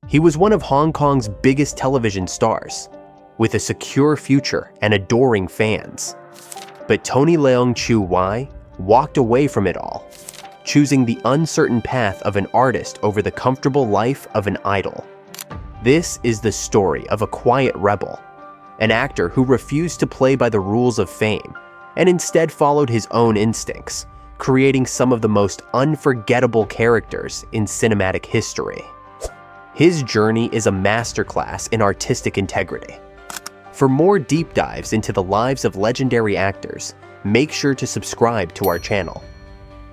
He was one of Hong Kong's biggest television stars, with a secure future and adoring fans. But Tony Leung Chiu-wai walked away from it all, choosing the uncertain path of an artist over the comfortable life of an idol. This is the story of a quiet rebel, an actor who refused to play by the rules of fame and instead followed his own instincts, creating some of the most unforgettable characters in cinematic history. His journey is a masterclass in artistic integrity. For more deep dives into the lives of legendary actors, make sure to subscribe to our channel.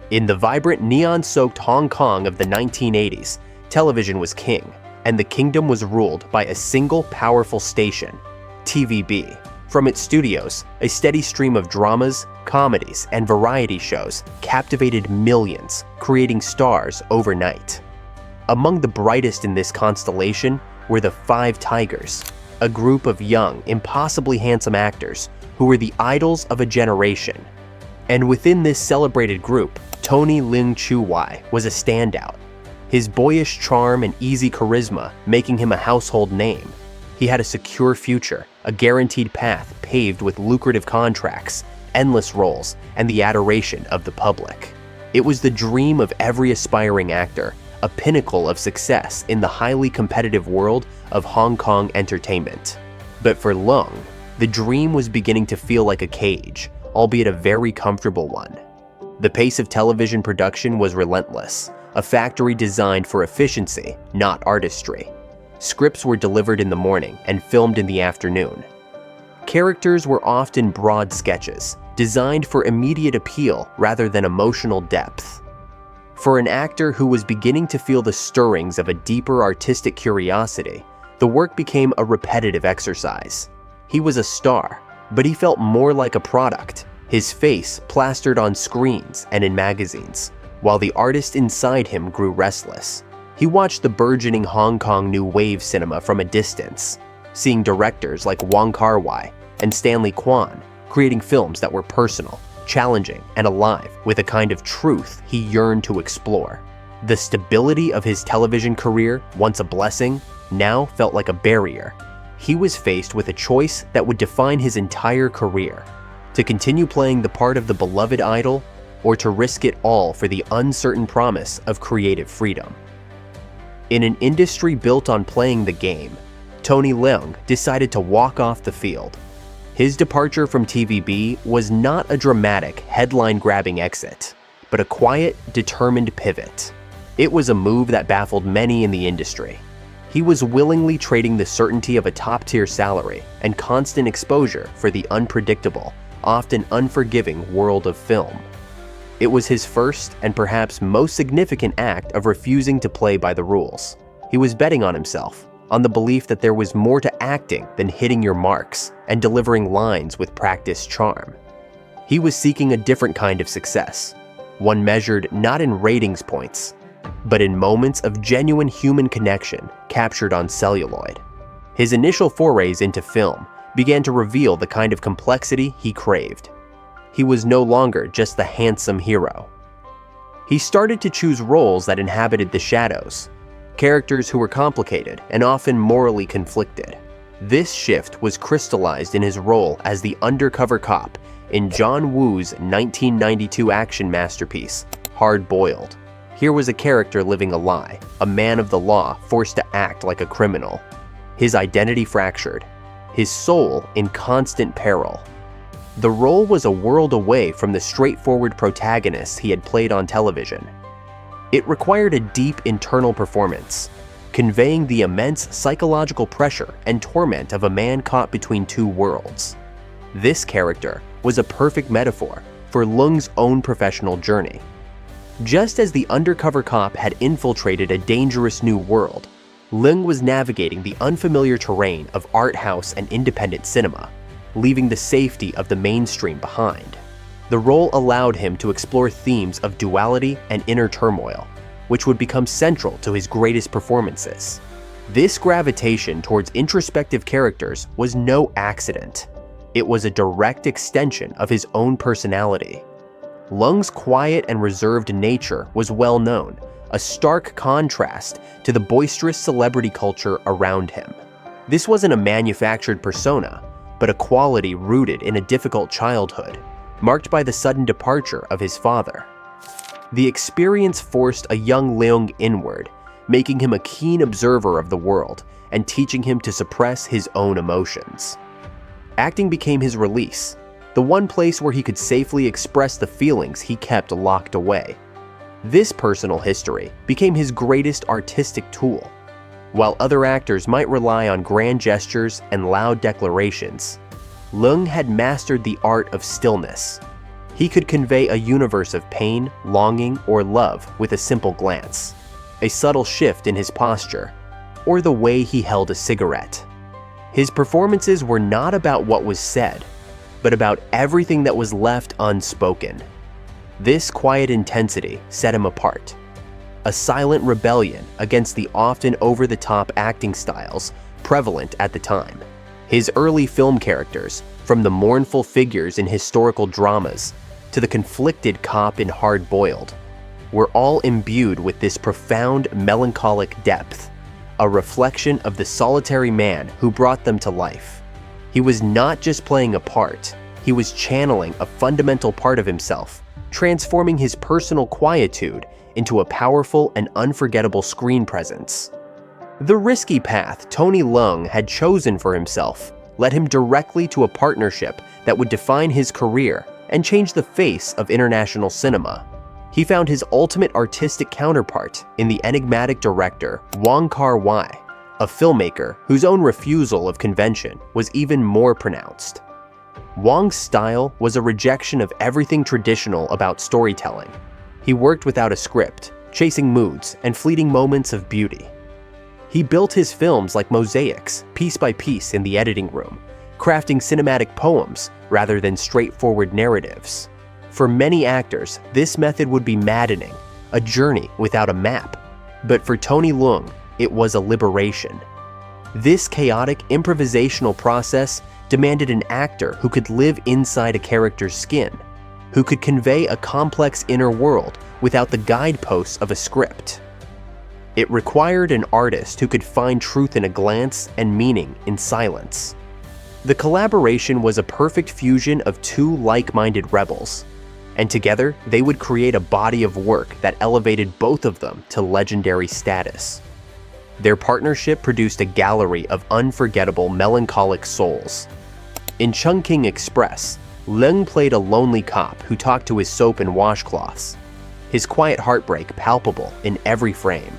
In the vibrant neon-soaked Hong Kong of the 1980s, television was king, and the kingdom was ruled by a single powerful station, TVB. From its studios, a steady stream of dramas, comedies, and variety shows captivated millions, creating stars overnight. Among the brightest in this constellation were the Five Tigers, a group of young, impossibly handsome actors who were the idols of a generation. And within this celebrated group, Tony Leung Chiu-wai was a standout, his boyish charm and easy charisma making him a household name. He had a secure future, a guaranteed path paved with lucrative contracts, endless roles, and the adoration of the public. It was the dream of every aspiring actor, a pinnacle of success in the highly competitive world of Hong Kong entertainment. But for Leung, the dream was beginning to feel like a cage, albeit a very comfortable one. The pace of television production was relentless, a factory designed for efficiency, not artistry. Scripts were delivered in the morning and filmed in the afternoon. Characters were often broad sketches, designed for immediate appeal rather than emotional depth. For an actor who was beginning to feel the stirrings of a deeper artistic curiosity, the work became a repetitive exercise. He was a star, but he felt more like a product, his face plastered on screens and in magazines, while the artist inside him grew restless. He watched the burgeoning Hong Kong New Wave cinema from a distance, seeing directors like Wong Kar-wai and Stanley Kwan creating films that were personal, challenging, and alive with a kind of truth he yearned to explore. The stability of his television career, once a blessing, now felt like a barrier. He was faced with a choice that would define his entire career: to continue playing the part of the beloved idol, or to risk it all for the uncertain promise of creative freedom. In an industry built on playing the game, Tony Leung decided to walk off the field. His departure from TVB was not a dramatic, headline-grabbing exit, but a quiet, determined pivot. It was a move that baffled many in the industry. He was willingly trading the certainty of a top-tier salary and constant exposure for the unpredictable, often unforgiving world of film. It was his first and perhaps most significant act of refusing to play by the rules. He was betting on himself, on the belief that there was more to acting than hitting your marks and delivering lines with practiced charm. He was seeking a different kind of success, one measured not in ratings points, but in moments of genuine human connection captured on celluloid. His initial forays into film began to reveal the kind of complexity he craved. He was no longer just the handsome hero. He started to choose roles that inhabited the shadows, characters who were complicated and often morally conflicted. This shift was crystallized in his role as the undercover cop in John Woo's 1992 action masterpiece, Hard Boiled. Here was a character living a lie, a man of the law forced to act like a criminal, his identity fractured, his soul in constant peril. The role was a world away from the straightforward protagonists he had played on television. It required a deep internal performance, conveying the immense psychological pressure and torment of a man caught between two worlds. This character was a perfect metaphor for Leung's own professional journey. Just as the undercover cop had infiltrated a dangerous new world, Leung was navigating the unfamiliar terrain of art house and independent cinema, leaving the safety of the mainstream behind. The role allowed him to explore themes of duality and inner turmoil, which would become central to his greatest performances. This gravitation towards introspective characters was no accident. It was a direct extension of his own personality. Leung's quiet and reserved nature was well known, a stark contrast to the boisterous celebrity culture around him. This wasn't a manufactured persona, but a quality rooted in a difficult childhood, marked by the sudden departure of his father. The experience forced a young Leung inward, making him a keen observer of the world and teaching him to suppress his own emotions. Acting became his release, the one place where he could safely express the feelings he kept locked away. This personal history became his greatest artistic tool. While other actors might rely on grand gestures and loud declarations, Leung had mastered the art of stillness. He could convey a universe of pain, longing, or love with a simple glance, a subtle shift in his posture, or the way he held a cigarette. His performances were not about what was said, but about everything that was left unspoken. This quiet intensity set him apart, a silent rebellion against the often over-the-top acting styles prevalent at the time. His early film characters, from the mournful figures in historical dramas to the conflicted cop in Hard Boiled, were all imbued with this profound melancholic depth, a reflection of the solitary man who brought them to life. He was not just playing a part, he was channeling a fundamental part of himself, transforming his personal quietude into a powerful and unforgettable screen presence. The risky path Tony Leung had chosen for himself led him directly to a partnership that would define his career and change the face of international cinema. He found his ultimate artistic counterpart in the enigmatic director Wong Kar-wai, a filmmaker whose own refusal of convention was even more pronounced. Wong's style was a rejection of everything traditional about storytelling. He worked without a script, chasing moods and fleeting moments of beauty. He built his films like mosaics, piece by piece in the editing room, crafting cinematic poems rather than straightforward narratives. For many actors, this method would be maddening, a journey without a map. But for Tony Leung, it was a liberation. This chaotic improvisational process demanded an actor who could live inside a character's skin, who could convey a complex inner world without the guideposts of a script. It required an artist who could find truth in a glance and meaning in silence. The collaboration was a perfect fusion of two like-minded rebels, and together they would create a body of work that elevated both of them to legendary status. Their partnership produced a gallery of unforgettable melancholic souls. In Chungking Express, Leung played a lonely cop who talked to his soap and washcloths, his quiet heartbreak palpable in every frame.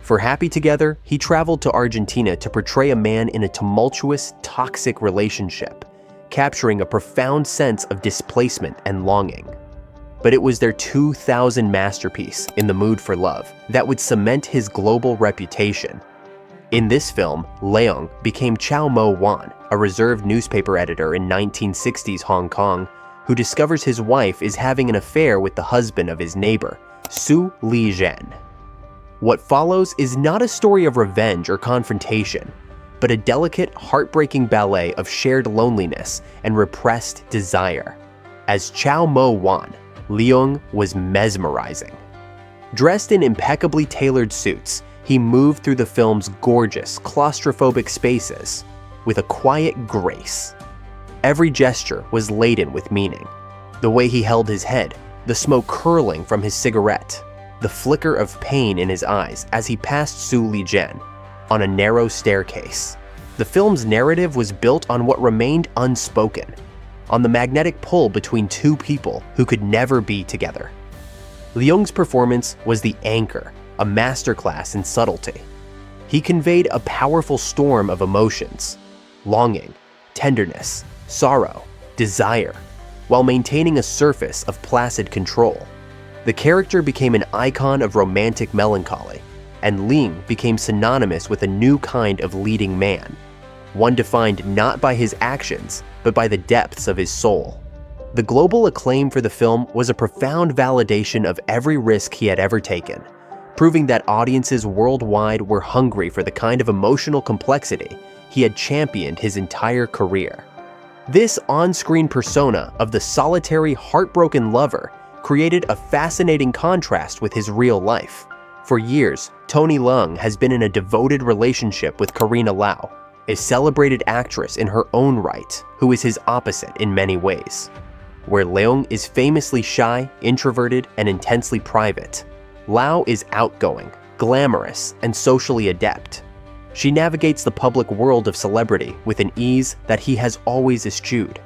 For Happy Together, he traveled to Argentina to portray a man in a tumultuous, toxic relationship, capturing a profound sense of displacement and longing. But it was their 2000 masterpiece, In the Mood for Love, that would cement his global reputation. In this film, Leung became Chow Mo-wan, a reserved newspaper editor in 1960s Hong Kong, who discovers his wife is having an affair with the husband of his neighbor, Su Li-zhen. What follows is not a story of revenge or confrontation, but a delicate, heartbreaking ballet of shared loneliness and repressed desire. As Chow Mo-wan, Leung was mesmerizing. Dressed in impeccably tailored suits, he moved through the film's gorgeous, claustrophobic spaces with a quiet grace. Every gesture was laden with meaning. The way he held his head, the smoke curling from his cigarette, the flicker of pain in his eyes as he passed Su Li-zhen on a narrow staircase. The film's narrative was built on what remained unspoken, on the magnetic pull between two people who could never be together. Leung's performance was the anchor, a masterclass in subtlety. He conveyed a powerful storm of emotions, longing, tenderness, sorrow, desire, while maintaining a surface of placid control. The character became an icon of romantic melancholy, and Leung became synonymous with a new kind of leading man, one defined not by his actions, but by the depths of his soul. The global acclaim for the film was a profound validation of every risk he had ever taken, proving that audiences worldwide were hungry for the kind of emotional complexity he had championed his entire career. This on-screen persona of the solitary, heartbroken lover created a fascinating contrast with his real life. For years, Tony Leung has been in a devoted relationship with Karina Lau, a celebrated actress in her own right, who is his opposite in many ways. Where Leung is famously shy, introverted, and intensely private, Lau is outgoing, glamorous, and socially adept. She navigates the public world of celebrity with an ease that he has always eschewed.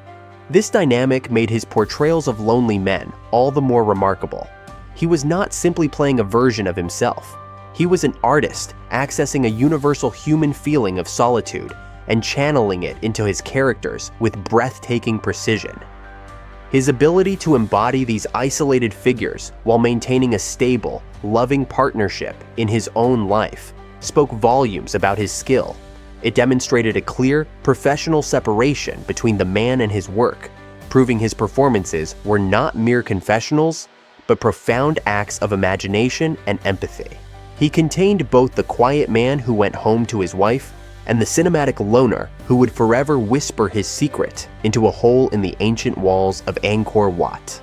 This dynamic made his portrayals of lonely men all the more remarkable. He was not simply playing a version of himself. He was an artist accessing a universal human feeling of solitude and channeling it into his characters with breathtaking precision. His ability to embody these isolated figures while maintaining a stable, loving partnership in his own life spoke volumes about his skill. It demonstrated a clear, professional separation between the man and his work, proving his performances were not mere confessionals, but profound acts of imagination and empathy. He contained both the quiet man who went home to his wife and the cinematic loner who would forever whisper his secret into a hole in the ancient walls of Angkor Wat.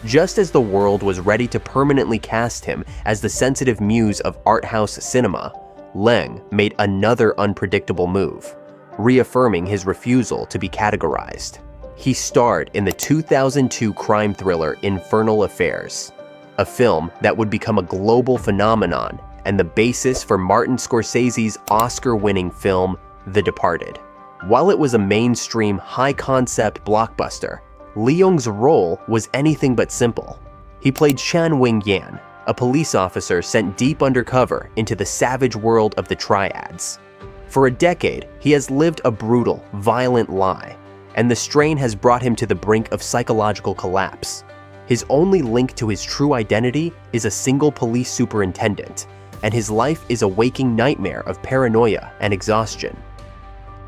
Just as the world was ready to permanently cast him as the sensitive muse of art house cinema, Leung made another unpredictable move, reaffirming his refusal to be categorized. He starred in the 2002 crime thriller Infernal Affairs, a film that would become a global phenomenon and the basis for Martin Scorsese's Oscar-winning film, The Departed. While it was a mainstream, high-concept blockbuster, Leung's role was anything but simple. He played Chan Wing-yan, a police officer sent deep undercover into the savage world of the Triads. For a decade, he has lived a brutal, violent lie, and the strain has brought him to the brink of psychological collapse. His only link to his true identity is a single police superintendent, and his life is a waking nightmare of paranoia and exhaustion.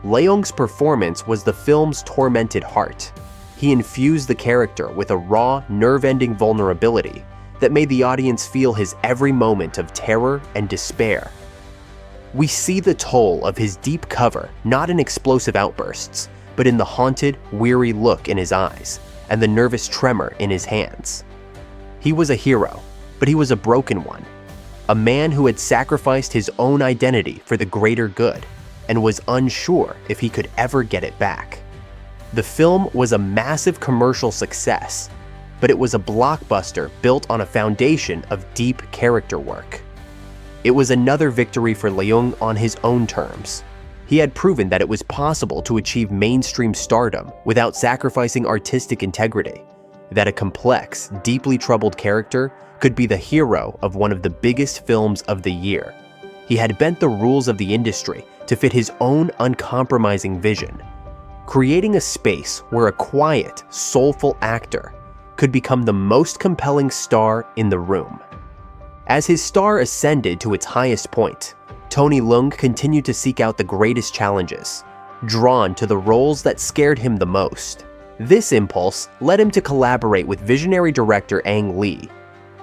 Leung's performance was the film's tormented heart. He infused the character with a raw, nerve-ending vulnerability that made the audience feel his every moment of terror and despair. We see the toll of his deep cover not in explosive outbursts, but in the haunted, weary look in his eyes and the nervous tremor in his hands. He was a hero, but he was a broken one. A man who had sacrificed his own identity for the greater good and was unsure if he could ever get it back. The film was a massive commercial success, but it was a blockbuster built on a foundation of deep character work. It was another victory for Leung on his own terms. He had proven that it was possible to achieve mainstream stardom without sacrificing artistic integrity, that a complex, deeply troubled character could be the hero of one of the biggest films of the year. He had bent the rules of the industry to fit his own uncompromising vision, creating a space where a quiet, soulful actor could become the most compelling star in the room. As his star ascended to its highest point, Tony Leung continued to seek out the greatest challenges, drawn to the roles that scared him the most. This impulse led him to collaborate with visionary director Ang Lee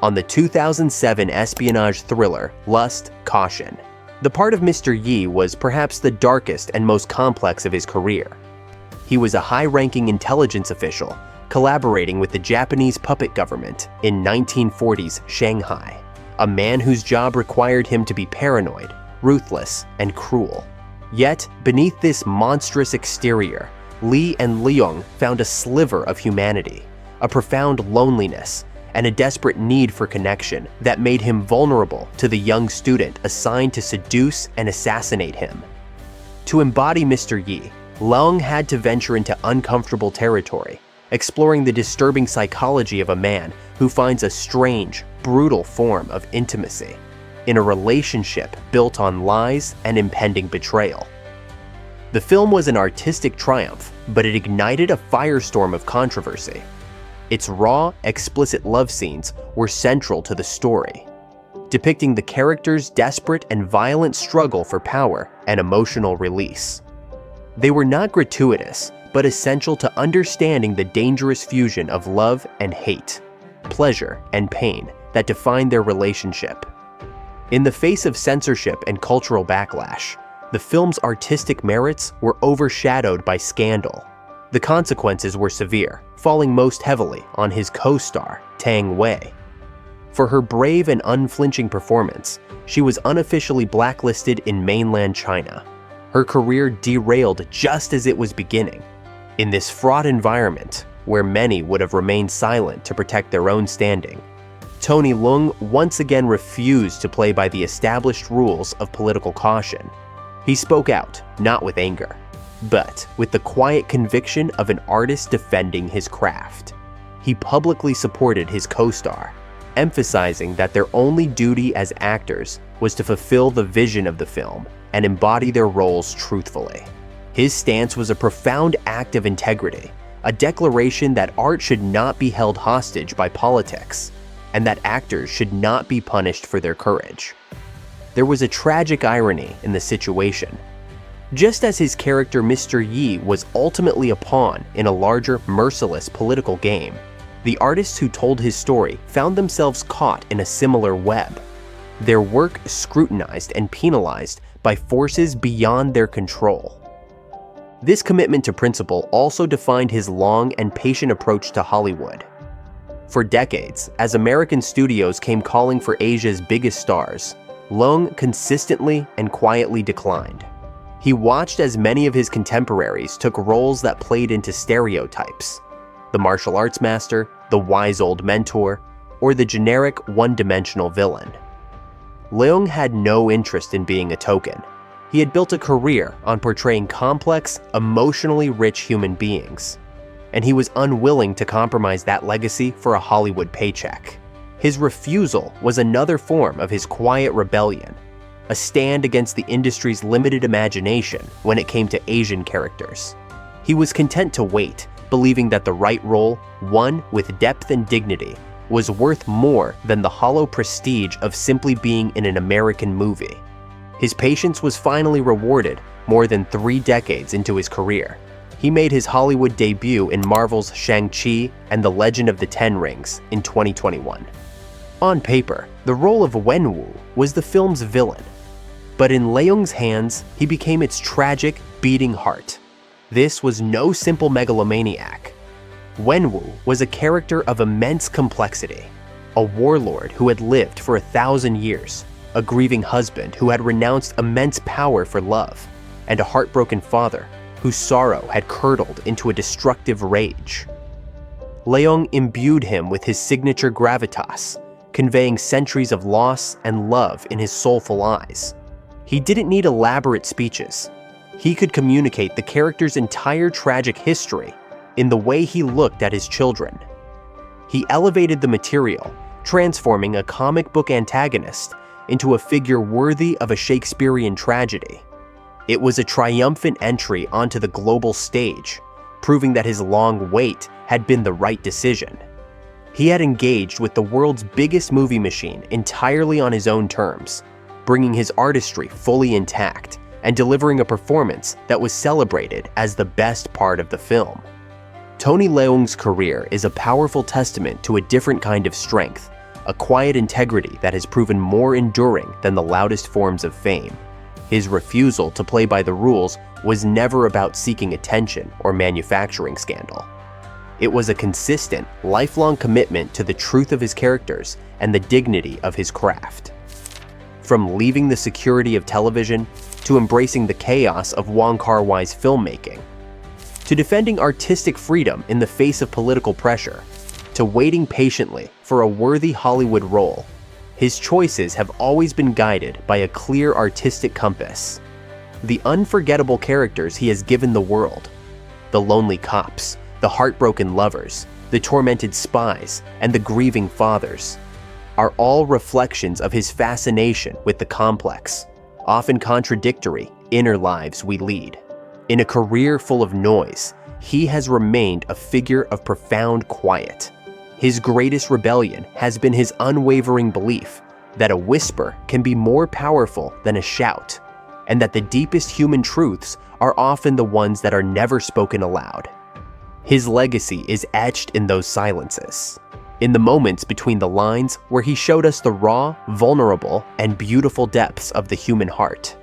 on the 2007 espionage thriller Lust, Caution. The part of Mr. Yi was perhaps the darkest and most complex of his career. He was a high-ranking intelligence official collaborating with the Japanese puppet government in 1940s Shanghai, a man whose job required him to be paranoid, ruthless, and cruel. Yet, beneath this monstrous exterior, Lee and Leung found a sliver of humanity, a profound loneliness, and a desperate need for connection that made him vulnerable to the young student assigned to seduce and assassinate him. To embody Mr. Yi, Leung had to venture into uncomfortable territory, exploring the disturbing psychology of a man who finds a strange, brutal form of intimacy in a relationship built on lies and impending betrayal. The film was an artistic triumph, but it ignited a firestorm of controversy. Its raw, explicit love scenes were central to the story, depicting the character's desperate and violent struggle for power and emotional release. They were not gratuitous, but essential to understanding the dangerous fusion of love and hate, pleasure and pain that defined their relationship. In the face of censorship and cultural backlash, the film's artistic merits were overshadowed by scandal. The consequences were severe, falling most heavily on his co-star, Tang Wei. For her brave and unflinching performance, she was unofficially blacklisted in mainland China. Her career derailed just as it was beginning. In this fraught environment, where many would have remained silent to protect their own standing, Tony Leung once again refused to play by the established rules of political caution. He spoke out, not with anger, but with the quiet conviction of an artist defending his craft. He publicly supported his co-star, emphasizing that their only duty as actors was to fulfill the vision of the film and embody their roles truthfully. His stance was a profound act of integrity, a declaration that art should not be held hostage by politics, and that actors should not be punished for their courage. There was a tragic irony in the situation. Just as his character Mr. Yi was ultimately a pawn in a larger, merciless political game, the artists who told his story found themselves caught in a similar web, their work scrutinized and penalized by forces beyond their control. This commitment to principle also defined his long and patient approach to Hollywood. For decades, as American studios came calling for Asia's biggest stars, Leung consistently and quietly declined. He watched as many of his contemporaries took roles that played into stereotypes: the martial arts master, the wise old mentor, or the generic one-dimensional villain. Leung had no interest in being a token. He had built a career on portraying complex, emotionally rich human beings, and he was unwilling to compromise that legacy for a Hollywood paycheck. His refusal was another form of his quiet rebellion, a stand against the industry's limited imagination when it came to Asian characters. He was content to wait, believing that the right role, one with depth and dignity, was worth more than the hollow prestige of simply being in an American movie. His patience was finally rewarded more than 3 decades into his career. He made his Hollywood debut in Marvel's Shang-Chi and the Legend of the Ten Rings in 2021. On paper, the role of Wenwu was the film's villain, but in Leung's hands, he became its tragic, beating heart. This was no simple megalomaniac. Wenwu was a character of immense complexity, a warlord who had lived for 1,000 years, a grieving husband who had renounced immense power for love, and a heartbroken father whose sorrow had curdled into a destructive rage. Leung imbued him with his signature gravitas, conveying centuries of loss and love in his soulful eyes. He didn't need elaborate speeches. He could communicate the character's entire tragic history in the way he looked at his children. He elevated the material, transforming a comic book antagonist into a figure worthy of a Shakespearean tragedy. It was a triumphant entry onto the global stage, proving that his long wait had been the right decision. He had engaged with the world's biggest movie machine entirely on his own terms, bringing his artistry fully intact and delivering a performance that was celebrated as the best part of the film. Tony Leung's career is a powerful testament to a different kind of strength, a quiet integrity that has proven more enduring than the loudest forms of fame. His refusal to play by the rules was never about seeking attention or manufacturing scandal. It was a consistent, lifelong commitment to the truth of his characters and the dignity of his craft. From leaving the security of television to embracing the chaos of Wong Kar-wai's filmmaking, to defending artistic freedom in the face of political pressure, to waiting patiently for a worthy Hollywood role, his choices have always been guided by a clear artistic compass. The unforgettable characters he has given the world, the lonely cops, the heartbroken lovers, the tormented spies, and the grieving fathers, are all reflections of his fascination with the complex, often contradictory, inner lives we lead. In a career full of noise, he has remained a figure of profound quiet. His greatest rebellion has been his unwavering belief that a whisper can be more powerful than a shout, and that the deepest human truths are often the ones that are never spoken aloud. His legacy is etched in those silences, in the moments between the lines where he showed us the raw, vulnerable, and beautiful depths of the human heart.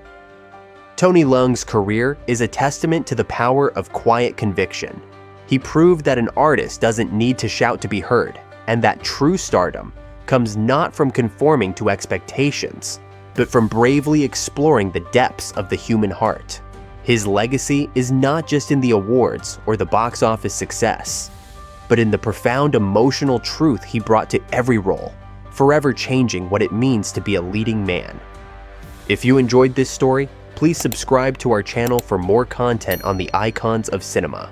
Tony Leung's career is a testament to the power of quiet conviction, He proved that an artist doesn't need to shout to be heard, and that true stardom comes not from conforming to expectations, but from bravely exploring the depths of the human heart. His legacy is not just in the awards or the box office success, but in the profound emotional truth he brought to every role, forever changing what it means to be a leading man. If you enjoyed this story, please subscribe to our channel for more content on the icons of cinema.